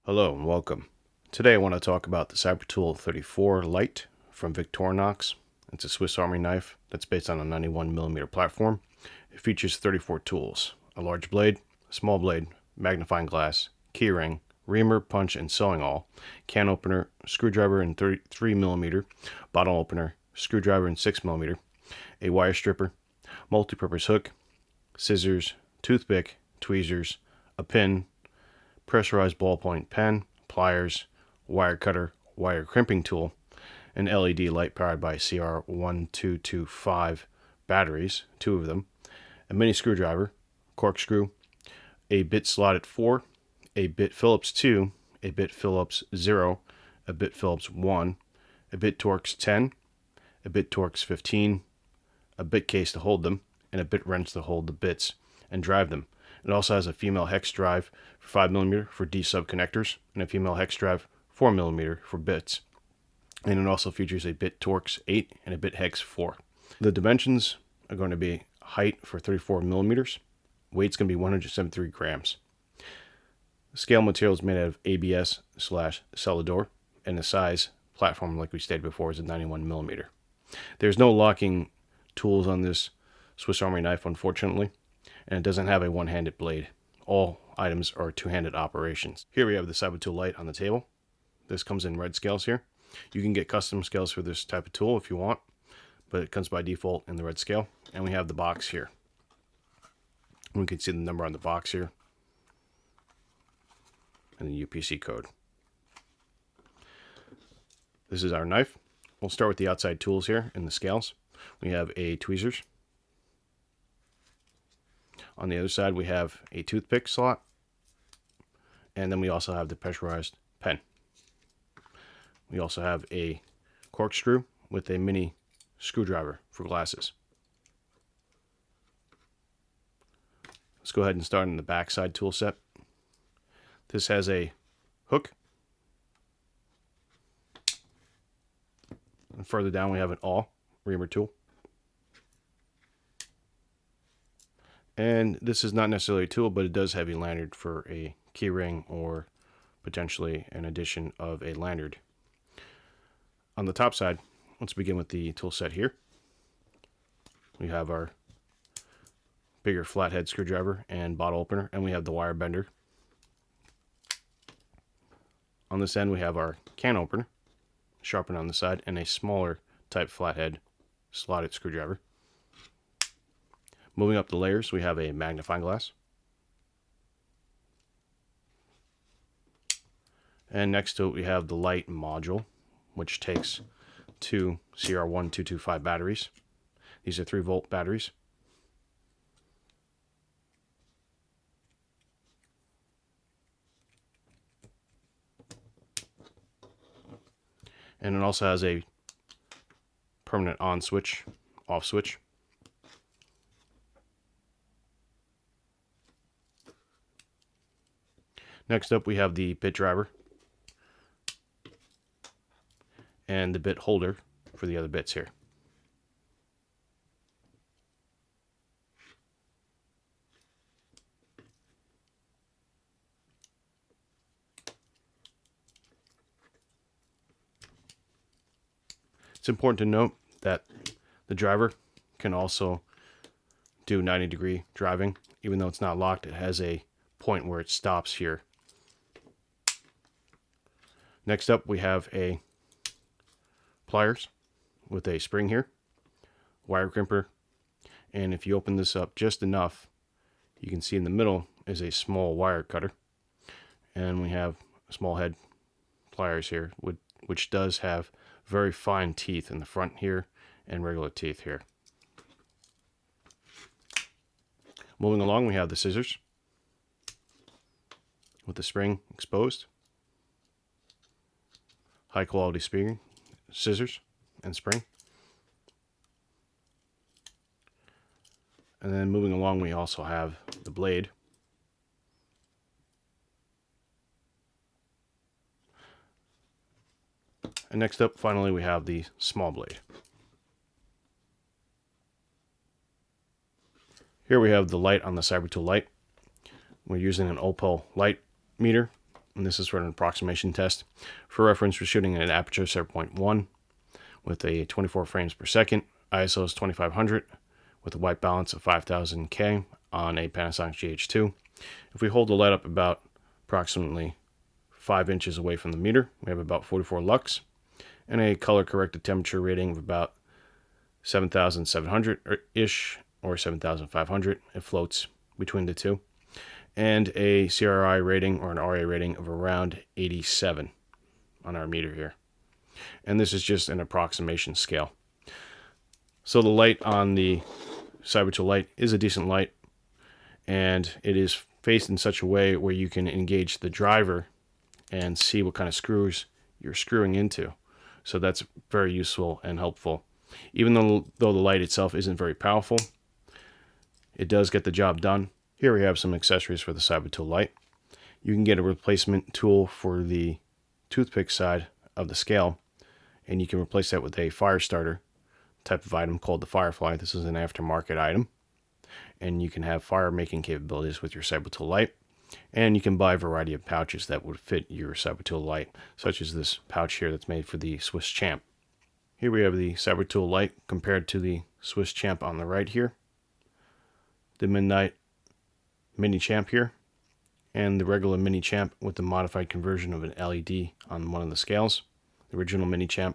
Hello and welcome. Today I want to talk about the Cybertool 34 Lite from Victorinox. It's a Swiss Army knife that's based on a 91mm platform. It features 34 tools: a large blade, a small blade, magnifying glass, keyring, reamer, punch, and sewing awl, can opener, screwdriver in 33mm, bottle opener, screwdriver in 6mm, a wire stripper, multi-purpose hook, scissors, toothpick, tweezers, a pin, pressurized ballpoint pen, pliers, wire cutter, wire crimping tool, an LED light powered by CR1225 batteries, 2 of them, a mini screwdriver, corkscrew, a bit slotted 4, a bit Phillips 2, a bit Phillips 0, a bit Phillips 1, a bit Torx 10, a bit Torx 15, a bit case to hold them, and a bit wrench to hold the bits and drive them. It also has a female hex drive for 5mm for D-sub connectors and a female hex drive 4mm for bits. And it also features a bit Torx 8 and a bit hex 4. The dimensions are going to be height for 34mm. Weight's going to be 173 grams. The scale material is made out of ABS/Celador, and the size platform, like we stated before, is a 91mm. There's no locking tools on this Swiss Army knife, unfortunately, and it doesn't have a one-handed blade. All items are two-handed operations. Here we have the Cybertool Lite on the table. This comes in red scales here. You can get custom scales for this type of tool if you want, but it comes by default in the red scale. And we have the box here. We can see the number on the box here and the UPC code. This is our knife. We'll start with the outside tools here in the scales. We have a tweezers. On the other side, we have a toothpick slot, and then we also have the pressurized pen. We also have a corkscrew with a mini screwdriver for glasses. Let's go ahead and start in the backside tool set. This has a hook, and further down we have an awl reamer tool. And this is not necessarily a tool, but it does have a lanyard for a key ring or potentially an addition of a lanyard. On the top side, let's begin with the tool set here. We have our bigger flathead screwdriver and bottle opener, and we have the wire bender. On this end, we have our can opener, sharpened on the side, and a smaller type flathead slotted screwdriver. Moving up the layers, we have a magnifying glass. And next to it, we have the light module, which takes 2 CR1225 batteries. These are 3-volt batteries. And it also has a permanent on switch, off switch. Next up, we have the bit driver and the bit holder for the other bits here. It's important to note that the driver can also do 90-degree driving. Even though it's not locked, it has a point where it stops here. Next up, we have a pliers with a spring here, wire crimper, and if you open this up just enough, you can see in the middle is a small wire cutter, and we have small head pliers here, which does have very fine teeth in the front here and regular teeth here. Moving along, we have the scissors with the spring exposed. High quality scissors and spring. And then moving along, we also have the blade. And next up, finally, we have the small blade. Here we have the light on the Cybertool Lite. We're using an Opal light meter and this is for an approximation test. For reference, we're shooting at an Aperture 7.1 with a 24 frames per second. ISO is 2500 with a white balance of 5000K on a Panasonic GH2. If we hold the light up about approximately 5 inches away from the meter, we have about 44 lux and a color corrected temperature rating of about 7700-ish or 7500. It floats between the two. And a CRI rating or an RA rating of around 87 on our meter here. And this is just an approximation scale. So the light on the Cybertool light is a decent light, and it is faced in such a way where you can engage the driver and see what kind of screws you're screwing into. So that's very useful and helpful. Even though the light itself isn't very powerful, it does get the job done. Here we have some accessories for the Cybertool light. You can get a replacement tool for the toothpick side of the scale, and you can replace that with a fire starter type of item called the Firefly. This is an aftermarket item, and you can have fire making capabilities with your Cybertool light. And you can buy a variety of pouches that would fit your Cybertool light, such as this pouch here that's made for the SwissChamp. Here we have the Cybertool light compared to the SwissChamp on the right here, the Midnite Minichamp here, and the regular Minichamp with the modified conversion of an LED on one of the scales, the original Minichamp.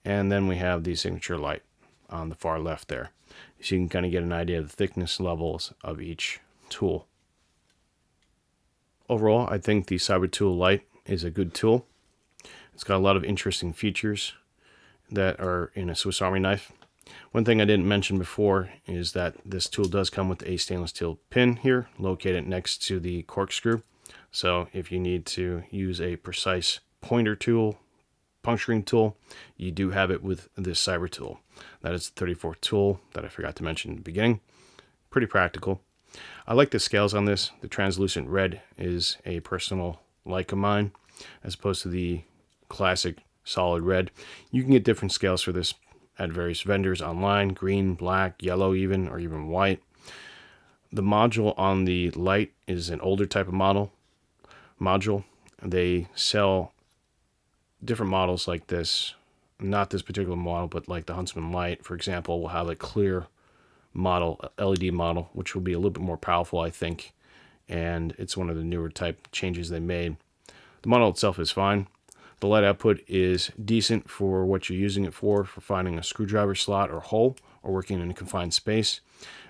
And then we have the Signature Lite on the far left there. So you can kind of get an idea of the thickness levels of each tool. Overall, I think the Cybertool light is a good tool. It's got a lot of interesting features that are in a Swiss Army knife. One thing I didn't mention before is that this tool does come with a stainless steel pin here, located next to the corkscrew. So if you need to use a precise pointer tool, puncturing tool, you do have it with this Cybertool. That is the 34 tool that I forgot to mention in the beginning. Pretty practical. I like the scales on this. The translucent red is a personal like of mine, as opposed to the classic solid red. You can get different scales for this at various vendors online, green, black, yellow even, or even white. The module on the light is an older type of module. They sell different models like this, not this particular model, but like the Huntsman Light, for example, will have a clear model, LED model, which will be a little bit more powerful, I think, and it's one of the newer type changes they made. The model itself is fine. The light output is decent for what you're using it for finding a screwdriver slot or hole, or working in a confined space.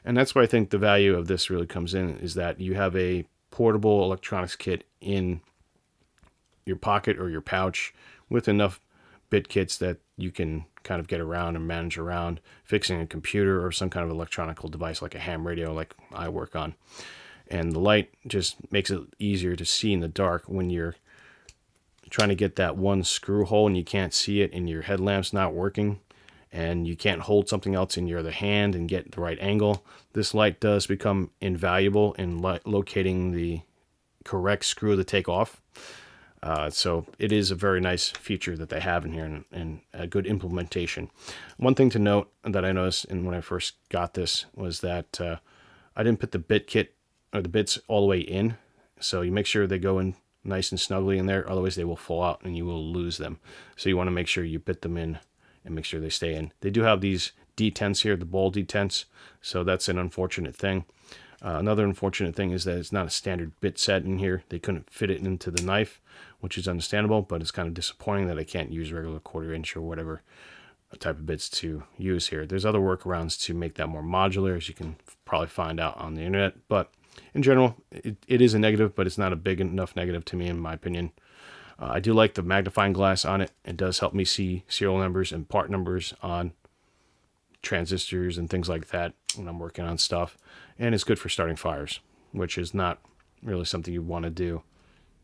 And that's where I think the value of this really comes in, is that you have a portable electronics kit in your pocket or your pouch with enough bit kits that you can kind of get around and manage around fixing a computer or some kind of electronic device like a ham radio like I work on. And the light just makes it easier to see in the dark when you're trying to get that one screw hole and you can't see it and your headlamp's not working and you can't hold something else in your other hand and get the right angle. This light does become invaluable in locating the correct screw to take off. So it is a very nice feature that they have in here, and a good implementation. One thing to note that I noticed when I first got this was that I didn't put the bit kit or the bits all the way in. So you make sure they go in nice and snugly in there, otherwise they will fall out and you will lose them. So you want to make sure you put them in and make sure they stay in. They do have these detents here, the ball detents, so that's an unfortunate thing. Another unfortunate thing is that it's not a standard bit set in here. They couldn't fit it into the knife, which is understandable, but it's kind of disappointing that I can't use regular 1/4 inch or whatever type of bits to use here. There's other workarounds to make that more modular, as you can probably find out on the internet, but in general, it is a negative, but it's not a big enough negative to me, in my opinion. I do like the magnifying glass on it. It does help me see serial numbers and part numbers on transistors and things like that when I'm working on stuff. And it's good for starting fires, which is not really something you want to do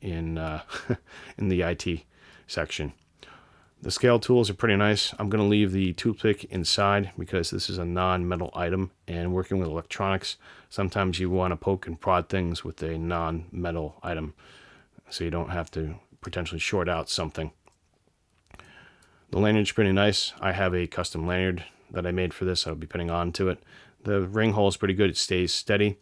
in in the IT section. The scale tools are pretty nice. I'm going to leave the toothpick inside because this is a non-metal item, and working with electronics, sometimes you want to poke and prod things with a non-metal item so you don't have to potentially short out something. The lanyard's pretty nice. I have a custom lanyard that I made for this. I'll be putting onto it. The ring hole is pretty good. It stays steady,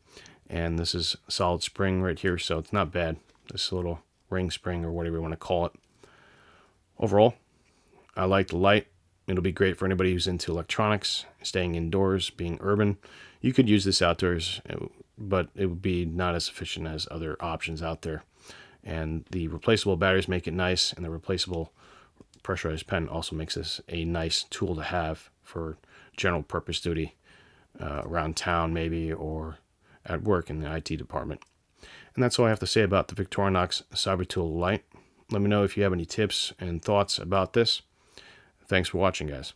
and this is solid spring right here, so it's not bad. This little ring spring, or whatever you want to call it. Overall, I like the Lite. It'll be great for anybody who's into electronics, staying indoors, being urban. You could use this outdoors, but it would be not as efficient as other options out there. And the replaceable batteries make it nice, and the replaceable pressurized pen also makes this a nice tool to have for general purpose duty around town maybe, or at work in the IT department. And that's all I have to say about the Victorinox Cybertool Lite. Let me know if you have any tips and thoughts about this. Thanks for watching, guys.